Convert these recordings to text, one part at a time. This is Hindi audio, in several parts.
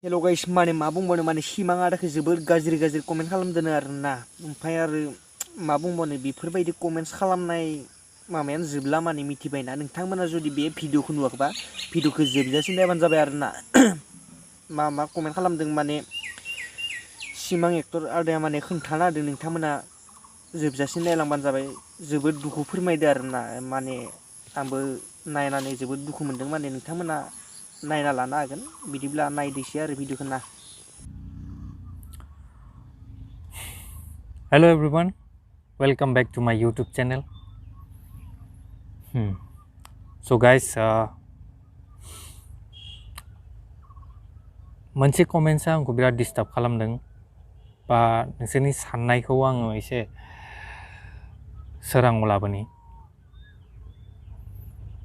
हेलो गाइस माने मा बुंबावनो माने सिमां आदाखौ जोबोर गाज्रि गाज्रि कमेन्ट खालामदों आरोना ओमफ्राय आरो मा बुंबावनो बेफोरबायदि कमेन्ट्स खालामनाय मामायानो जोबला माने मिथिबायना नोंथांमोना जुदि बे भिडिअखौ नुवाखैबा भिडिअखौ जोबजासिम नायबानो जाबाय आरोना मा कमेन्ट खालामदों माने सिमां एक्टर आदाया माने खोन्थाना होदों नोंथांमोना जोबजासिम नायलांबानो जाबाय जोबोद दुखु फोरमायदो आरोना माने आंबो नायनानै जोबोद दुखु मोनदों माने नोंथांमोना नायना लानो हागोन बिदिब्ला नायदोसै आरो भिडिअखौ ना Hello everyone, welcome back to my YouTube channel. So guys, मोनसे कमेन्ट्सआ आंखौ बिराद डिस्टार्ब खालामदों बा नोंसोरनि साननायखौ आङो एसे सोराङाव लाबोनि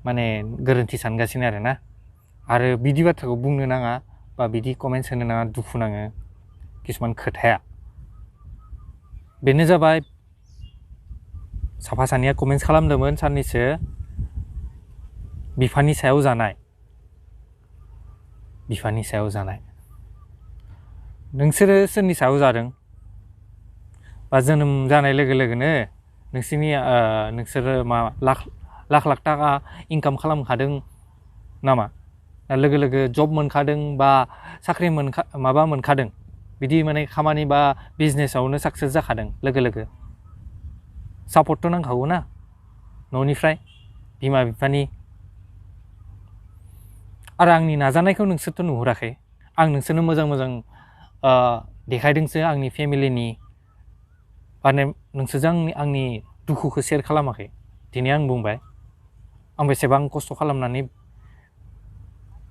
माने गोरोन्थि सानगासिनो आरोना आरो बिदि बाथ्राखौ बुंनो नाङा बा बिदि कमेन्ट्स होनो नाङा दुखु नाङो किसुमान खोथाया बेनो जाबाय साफा सानैया कमेन्ट्स खालामदोंमोन साननैसो बिफानि सायाव जानाय नोंसोरो सोरनि सायाव जादों बा जोनोम जानाय लोगो लोगोनो नोंसोरो मा लाख थाखा इनकाम खालामखादों नामा लोगो लोगो जब मोनखादों बा साख्रि मोनखादों बिदि माने खामानि बा बिजनेसावनो साक्सेस जाखादों लोगो लोगो सापर्टथ' नांखागौ ना न'निफ्राय बिमा बिफानि आरो आंनि नाजानायखौ नोंसोरथ' नुहुराखै आं नोंसोरनो मोजां देखायदोंसो आंनि फेमिलिनि माने नोंसोरजों आंनि दुखुखौ शेयार खालामाखै दिनै आं बुंबाय आं बेसेबां खस्थ' खालामनानै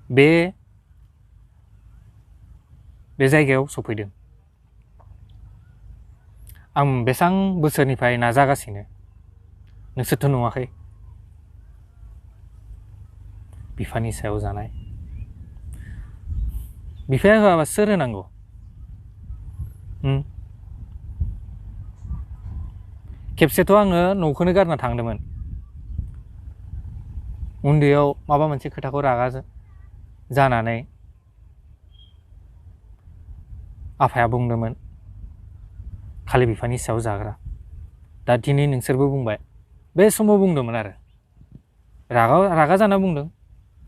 बे जायगायाव सफैदों आं बेसां बोसोरनिफ्राय नाजागासिनो नोंसोरथ' नुवाखै बिफानि सायाव जानाय बिफाया होआबा सोर होनांगौ खेबसेथ' आङो न'खौनो गारना थांदोंमोन उन्दैयाव माबा मोनसे खोथाखौ रागा जानानै आफाया बुंदोंमोन खालि बिफानि सायाव जाग्रा दा दिनै नोंसोरबो बुंबाय बे समाव बुंदोंमोन आरो रागा जाना बुंदों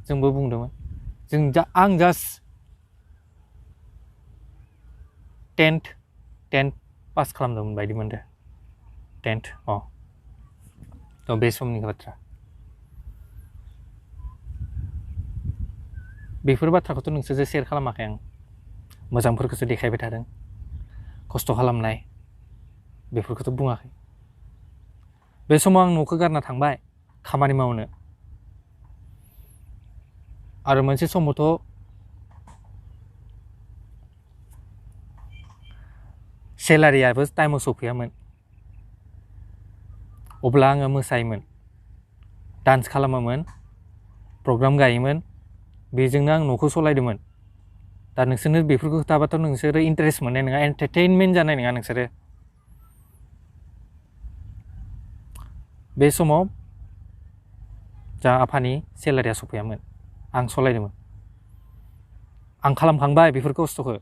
जोंबो बुंदोंमोन आं जास्ट 10th पास खालामदोंमोन बायदि मोनदों 10th थ' बे समनि बाथ्रा बेफोर बाथ्राखौथ' नोंसोरजों शेयार खालामाखै आं मोजांफोरखौसो देखायबाय थादों खस्थ' खालामनाय बेफोरखौथ' बुङाखै बे समाव आं न'खौ गारना थांबाय खामानि मावनो आरो मोनसे समावथ' सेलारियाबो टाइमाव सफैयामोन अब्ला आङो मोसायोमोन डान्स खालामोमोन प्रग्राम गायोमोन बेजोंनो आं न'खौ सलायदोंमोन दा नोंसोरनो बेफोरखौ खोथाबाथ' नोंसोरो इन्टारेस्ट मोननाय नङा एन्टारटेनमेन्ट जानाय नङा नोंसोरो बे समाव जा आफानि सेलारिया सफैयामोन आं सलायदोंमोन आं खालामखांबाय बेफोर खस्थ'खौ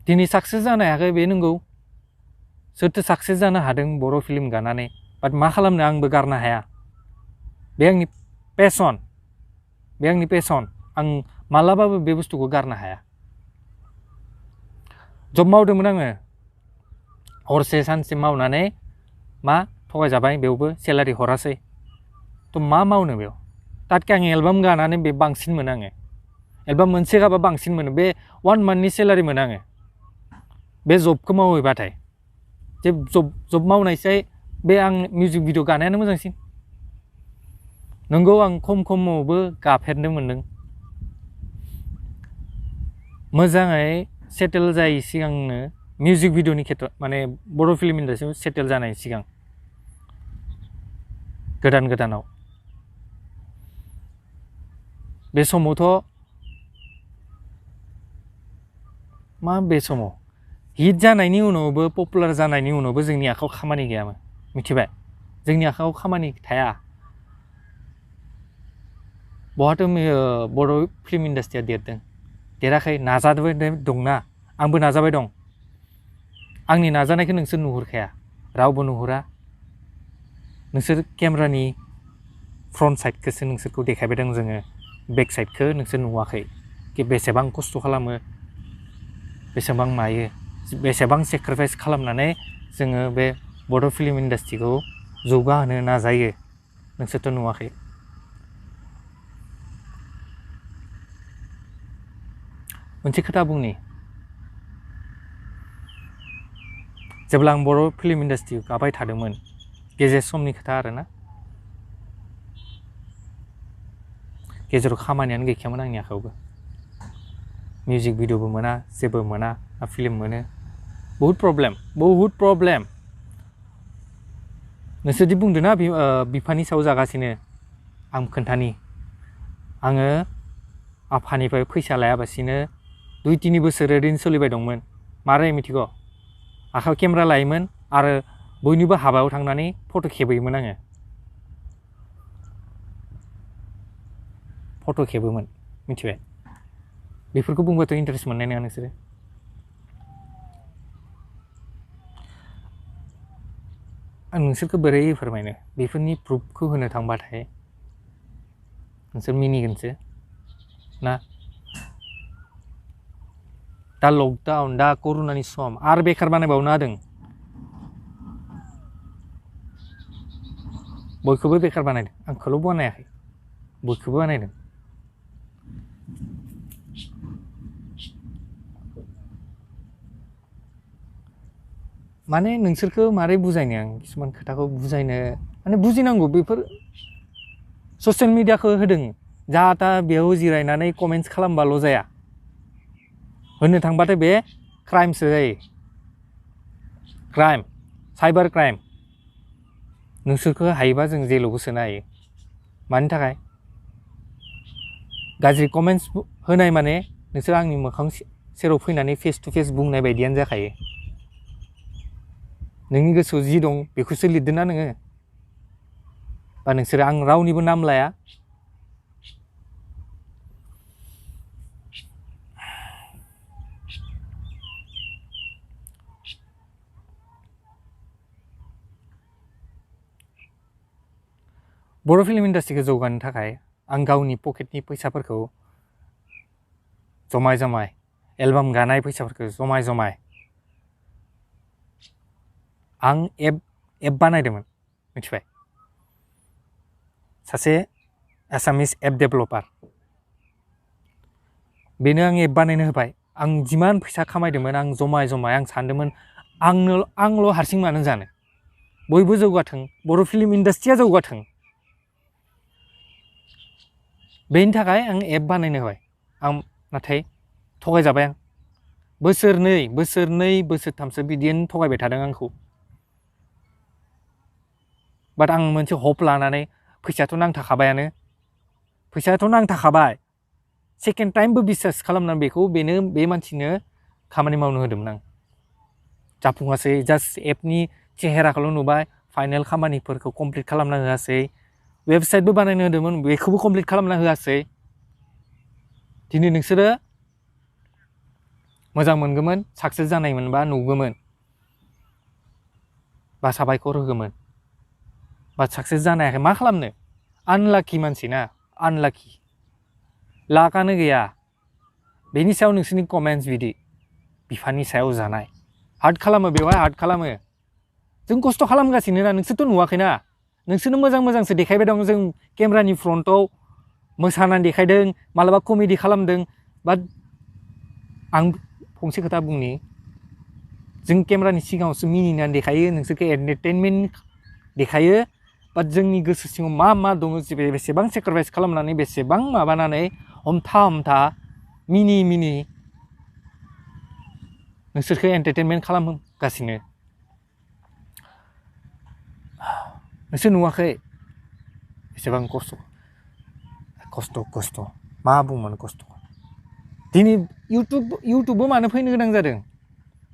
दिनै साक्सेस जानो हायाखै बे नंगौ सोरथो साक्सेस जानो हादों बर' फिल्म गानानै बाट मा खालामनो आंबो गारनो हाया बे आंनि पेसन आं मालाबाबो बे बुस्थुखौ गारनो हाया जब मावदोंमोन आङो हरसे सानसे मावनानै मा थगायजाबाय बेयावबो सेलारि हरासै थ' मा मावनो बेयाव तातके आं एलबाम गानानै बे बांसिन मोनो आङो एलबाम मोनसे गाबा बांसिन मोनो बे 1 मान्थनि सेलारि मोनो आङो बे जबखौ मावहैबाथाय जे जब मावनायसै बे आं मिउजिक भिडिअ गानायानो मोजांसिन नंगौ आं खमावबो गाफेरनो मोनदों मोजाङै सेटेल जायै सिगांनो मिउजिक भिडिअनि खेत्र माने बर' फिल्म इन्डास्ट्रियाव सेटेल जानाय सिगां गोदानाव बे समावथ' मा बे समाव हिट जानायनि उनावबो पपुलार जानायनि उनावबो जोंनि आखायाव खामानि गैयामोन मिथिबाय जोंनि आखायाव खामानि थाया बहाथ' बर' फिल्म इन्डास्ट्रिया देरदों देराखै नाजाबाय दंना आंबो नाजाबाय दं आंनि नाजानायखौ नोंसोर नुहुरखाया रावबो नुहुरा नोंसोर केमेरानि फ्रन्ट साइडखौसो नोंसोरखौ देखायबाय दं जोङो बेक साइडखौ नोंसोर नुवाखै कि बेसेबां खस्थ' खालामो बेसेबां मायो बेसेबां सेक्रिफाइस खालामनानै जोङो बे बड' फिल्म इन्डास्ट्रिखौ जौगाहोनो नाजायो नोंसोरथ' नुवाखै मोनसे खोथा बुंनि जेब्ला आं बर' फिल्म इन्डास्ट्रि गाबाय थादोंमोन गेजेर समनि खोथा आरोना गेजेराव खामानियानो गैखायामोन आंनि आखायावबो मिउजिक भिडिअबो मोना जेबो मोना फिल्म मोनो बहुत प्रब्लेम नोंसोरदि बुंदों ना बिफानि सायाव जागासिनो आं खोन्थानि आङो आफानिफ्राय फैसा लायाबासिनो 2-3 बोसोर ओरैनो सोलिबाय दंमोन मारै मिथिगौ आखायाव केमेरा लायोमोन आरो बयनिबो हाबायाव थांनानै फट' खेबहैयोमोन आङो फट' खेबोमोन मिथिबाय बेफोरखौ बुंबाथ' इन्टारेस्ट मोननाय नङा नोंसोरो आं नोंसोरखौ बोरै फोरमायनो बेफोरनि प्रुफखौ होनो थांबाथाय नोंसोर मिनिगोनसो ना दा लकडाउन दा कर'नानि सम आरो बेखार बानायबावनो हादों बयखौबो बेखार बानायदों आंखौल' बानायाखै बयखौबो बानायदों माने नोंसोरखौ मारै बुजायनो आं किसुमान खोथाखौ बुजायनो माने बुजिनांगौ बेफोर ससियेल मिडियाखौ होदों जाहा ता बेयाव जिरायनानै कमेन्ट्स खालामबाल' जाया होननो थांबाथाय बे क्राइमसो जायो क्राइम साइबार क्राइम नोंसोरखौ हायोबा जों जेलावबो सोनो हायो मानि थाखाय गाज्रि कमेन्ट्स होनाय माने नोंसोर आंनि मोखां सेराव फैनानै फेस टु फेस बुंनाय बायदियानो जाखायो नोंनि गोसोआव जि दं बेखौसो लिरदों ना नोङो बा नोंसोर आं रावनिबो नाम लाया बर' फिल्म इन्डास्ट्रिखौ जौगानो थाखाय आं गावनि पकेटनि फैसाफोरखौ जमाय एलबाम गानाय फैसाफोरखौ जमाय आं एप बानायदोंमोन मिथिबाय सासे एसामिस एप डेभेलपार बेनो आं एप बानायनो होबाय आं जिमान फैसा खामायदोंमोन आं जमाय आं सानदोंमोन आंल' हारसिं मानो जानो बयबो जौगाथों बर' फिल्म इन्डास्ट्रिया जौगाथों बेनि थाखाय आं एप बानायनो होबाय आं नाथाय थगायजाबाय आं बोसोरनै बोसोरथामसो बिदिनो थगायबाय थादों आंखौ बाट आं मोनसे हप लानानै फैसायाथ' नांथाखाबाय सेकेन्ड टाइमबो बिसास खालामनानै बेखौ बे मानसिनो खामानि मावनो होदोंमोन आं जाफुङासै जास्ट एपनि चेहेराखौल' नुबाय फाइनेल खामानिफोरखौ कमप्लिट खालामना होआसै वेबसाइटबो बानायनो होदोंमोन बेखौबो कमप्लिट खालामना होआसै दिनै नोंसोरो मोजां मोनगौमोन साक्सेस जानाय मोनबा नुगौमोन बा साबायखर होगौमोन बा साक्सेस जानो हायाखै मा खालामनो आनलाकि मानसि ना आनलाकि लाकानो गैया बेनि सायाव नोंसोरनि कमेन्ट्स बिदि बिफानि सायाव जानाय हार्ट खालामो बेवहाय हार्ट खालामो जों खस्थ' खालामगासिनो ना नोंसोरथ' नुवाखैना नोंसोरनो मोजांसो देखायबाय दं जों केमेरानि फ्रन्टआव मोसानानै देखायदों मालाबा कमेडि खालामदों बाट आं फंसे खोथा बुंनि जों केमेरानि सिगाङावसो मिनिनानै देखायो नोंसोरखौ एन्टारटेनमेन्ट देखायो बाट जोंनि गोसो सिङाव मा दङ बेसेबां सेक्रिफाइस खालामनानै बेसेबां माबानानै हमथा मिनि नोंसोरखौ एन्टारटेनमेन्ट खालामगासिनो नोंसोर नुवाखै एसेबां खस्थ' मा बुंबावनो खस्थ' दिनै इउटुबबो मानो फैनो गोनां जादों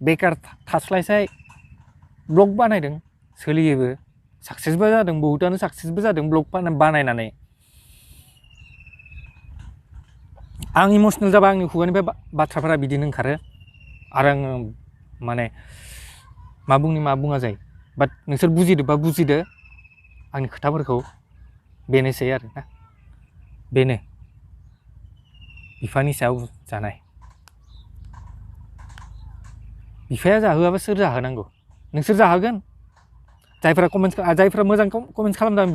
बेकार थास्लायस्लाय ब्लग बानायदों सोलियोबो साक्सेसबो जादों बहुतानो साक्सेसबो जादों ब्लग बानायनानै आं इमोसनेल जाबा आंनि खुगानिफ्राय बाथ्राफोरा बिदिनो ओंखारो आरो आङो माने मा बुंनि मा बुङा जायो बाट नोंसोर बुजिदोबा बुजिदो आंनि खोथाफोरखौ बेनोसै आरो ना बेनो बिफानि सायाव जानाय बिफाया जाहोआबा सोर जाहोनांगौ नोंसोर जाहोगोन जायफ्रा मोजां कमेन्ट्स खालामदों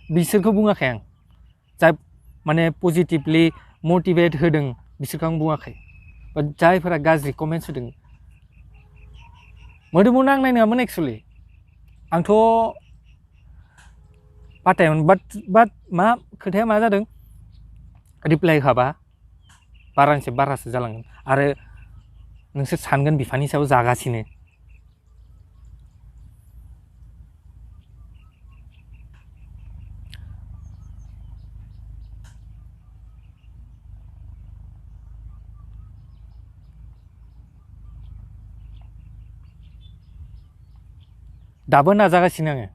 बिसोरखौ बुङाखै आं जाय माने पजिटिभलि मटिभेट होदों बिसोरखौ आं बुङाखै बाट जायफोरा गाज्रि कमेन्ट्स होदों मोदोमाव नांनाय नङामोन एक्सुवेलि आंथ' पातायामोन बाट मा खोथाया मा जादों रिप्लाइ होआबा बारासो जालांगोन आरो नोंसोर सानगोन बिफानि सायाव जागासिनो दाबो नाजागासिनो आङो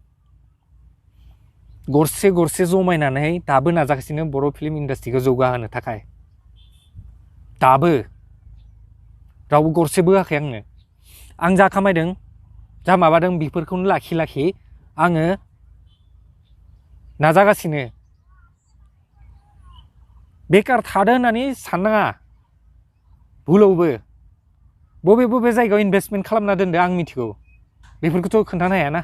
गरसे जमायनानै दाबो नाजागासिनो बर' फिल्म इन्डास्ट्रिखौ जौगाहोनो थाखाय दाबो रावबो गरसेबो होआखै आंनो आं जा खामायदों जा माबादों बेफोरखौनो लाखि आङो नाजागासिनो बेकार थादो होननानै साननाङा भुलावबो बबे जायगायाव इनभेस्टमेन्ट खालामना दोनदो आं मिथिगौ बेफोरखौथ' खोन्थानो हायाना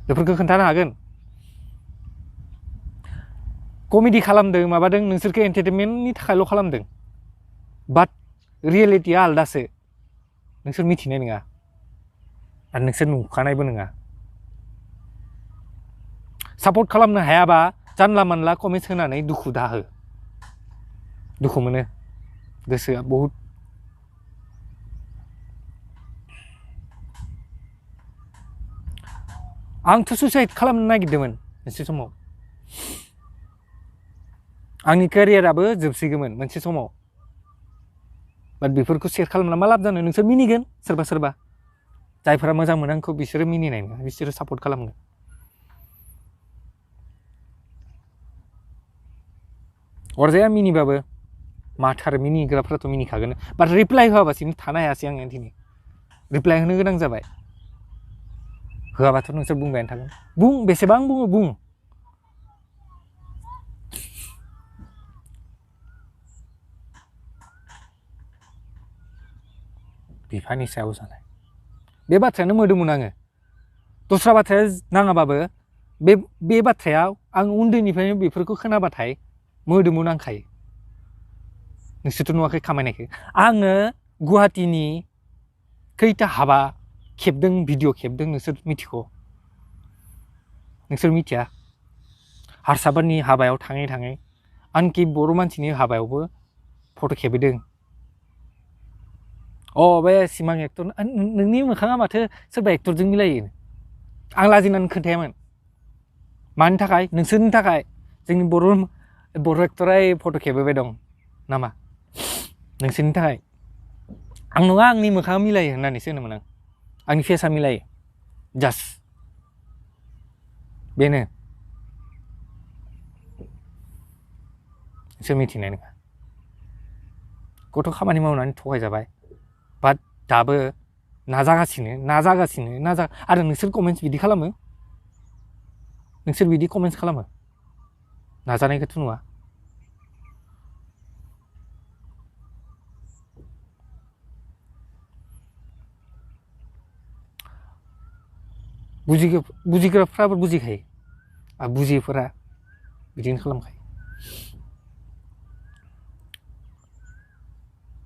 बेफोरखौ खोन्थानो हागोन कमेडि खालामदों माबादों नोंसोरखौ एन्टारटेनमेन्टनि थाखायल' खालामदों बाट रियेलिटिया आलदासो नोंसोर मिथिनाय नङा आरो नोंसोर नुखानायबो नङा सापर्ट खालामनो हायाबा जानला मानला कमेन्ट्स होनानै दुखु दाहो दुखु मोनो गोसोआ बहुद आंथ' सुइसाइड खालामनो नागिरदोंमोन मोनसे समाव आंनि केरियाराबो जोबसिगौमोन मोनसे समाव बाट बेफोरखौ शेयार खालामना मा लाब जानो नोंसोर मिनिगोन सोरबा जायफोरा मोजां मोनो आंखौ बिसोरो मिनिनाय नङा बिसोरो सापर्ट खालामगोन अरजाया मिनिबाबो माथार मिनिग्राफ्राथ' मिनिखागोन बाट रिप्लाइ होआबासिनो थानो हायासै आङो दिनै रिप्लाइ होनो गोनां जाबाय होआबाथ' नोंसोर बुंबायानो थागोन बुं बेसेबां बुङो बुं बिफानि सायाव जानाय बे बाथ्रायानो मोदोमोन आङो दस्रा बाथ्राया नाङाबाबो बे बाथ्रायाव आं उन्दैनिफ्रायनो बेफोरखौ खोनाबाथाय मोदोमाव नांखायो नोंसोरथ' नुवाखै खामायनायखौ आङो गुवाहाटीनि खैथा हाबा खेबदों भिडिअ खेबदों नोंसोर मिथिगौ नोंसोर मिथिया हारसाफोरनि हाबायाव थाङै आनखि बर' मानसिनि हाबायावबो फट' खेबहैदों बे सिमां एक्टर नोंनि मोखाङा माथो सोरबा एक्टरजों मिलायो आं लाजिनानै खोन्थायामोन मानि थाखाय नोंसोरनि थाखाय जोंनि बर' एक्टरा फट' खेबहैबाय दं नामा नोंसोरनि थाखाय आं नङा आंनि मोखाङा मिलायो होननानैसो होनोमोन आंनि फेसआ मिलायो जास्ट बेनो नोंसोर मिथिनाय नङा गथ' खामानि मावनानै थगायजाबाय बाट दाबो नाजागासिनो आरो नोंसोर कमेन्ट्स बिदि खालामो नाजानायखौथ' नुवा बुजिग्राफ्राबो बुजिखायो आरो बुजियैफोरा बिदिनो खालामखायो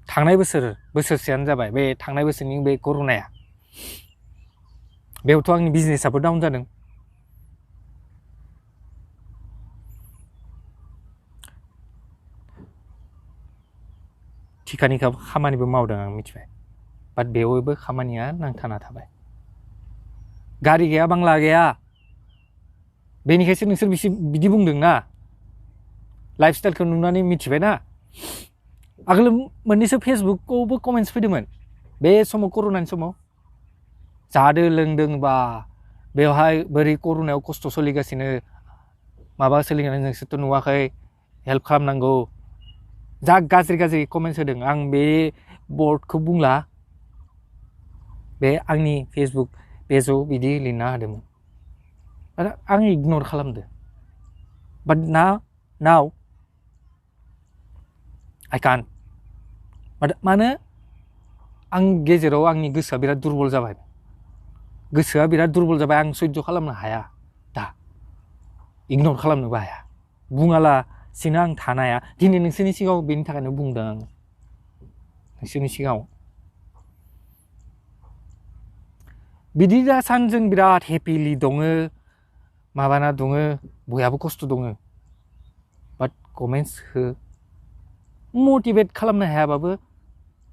थांनाय बोसोरसेयानो जाबाय बे थांनाय बोसोरनि बे कर'नाया बेयावथ' आंनि बिजनेसआबो डाउन जादों थिखानि खामानिबो मावदों आं मिथिबाय बाट बेवबो खामानिया नांथाना थाबाय गारि गैया बांला गैया बेनिखायसो नोंसोर बिदि बुंदोंना लाइफस्टाइलखौ नुनानै मिथिबायना आगोल मोननैसो फेसबुकआवबो कमेन्ट्स फैदोंमोन बे समाव कर'नानि समाव जादों लोंदों बा बेवहाय बोरै कर'नायाव खस्थ' सोलिगासिनो माबा सोलिगासिनो नोंसोरथ' नुवाखै हेल्प खालामनांगौ जा गाज्रि कमेन्ट्स होदों आं बे बर्डखौ बुंला बे आंनि फेसबुक पेजाव बिदि लिरना होदोंमोन आरो आं इगनर खालामदो बाट नाव I can't बाट मानो आं गेजेराव आंनि गोसोआ बिराद दुरबल जाबाय गोसोआ बिराद दुरबल जाबाय आं सह्य खालामनो हाया दा इगनर खालामनोबो हाया बुङालासिनो आं थानो हाया दिनै नोंसोरनि सिगाङाव बेनि थाखायनो बुंदों आं नोंसोरनि सिगाङाव बिदि दा सानजों बिराद हेपिलि दङ माबाना दङ बयहाबो खस्थ' दङ बाट कमेन्ट्स हो मटिभेट खालामनो हायाबाबो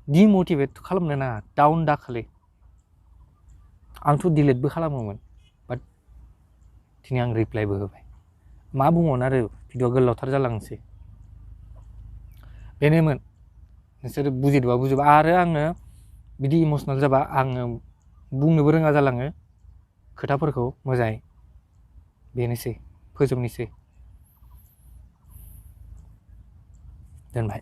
डिमटिभेट खालामनो नाङा डाउन दा खालि आंथ' डिलेटबो खालामोमोन बाट दिनै आं रिप्लाइबो होबाय मा बुंबावनो आरो भिडिअआ गोलावथार जालांसै बेनोमोन नोंसोर बुजिदोंबा बुजिबा आरो आङो बिदि इमसनेल जाबा आङो बुंनोबो रोङा जालाङो खोथाफोरखौ मोजाङै बेनोसै फोजोबनोसै दोनबाय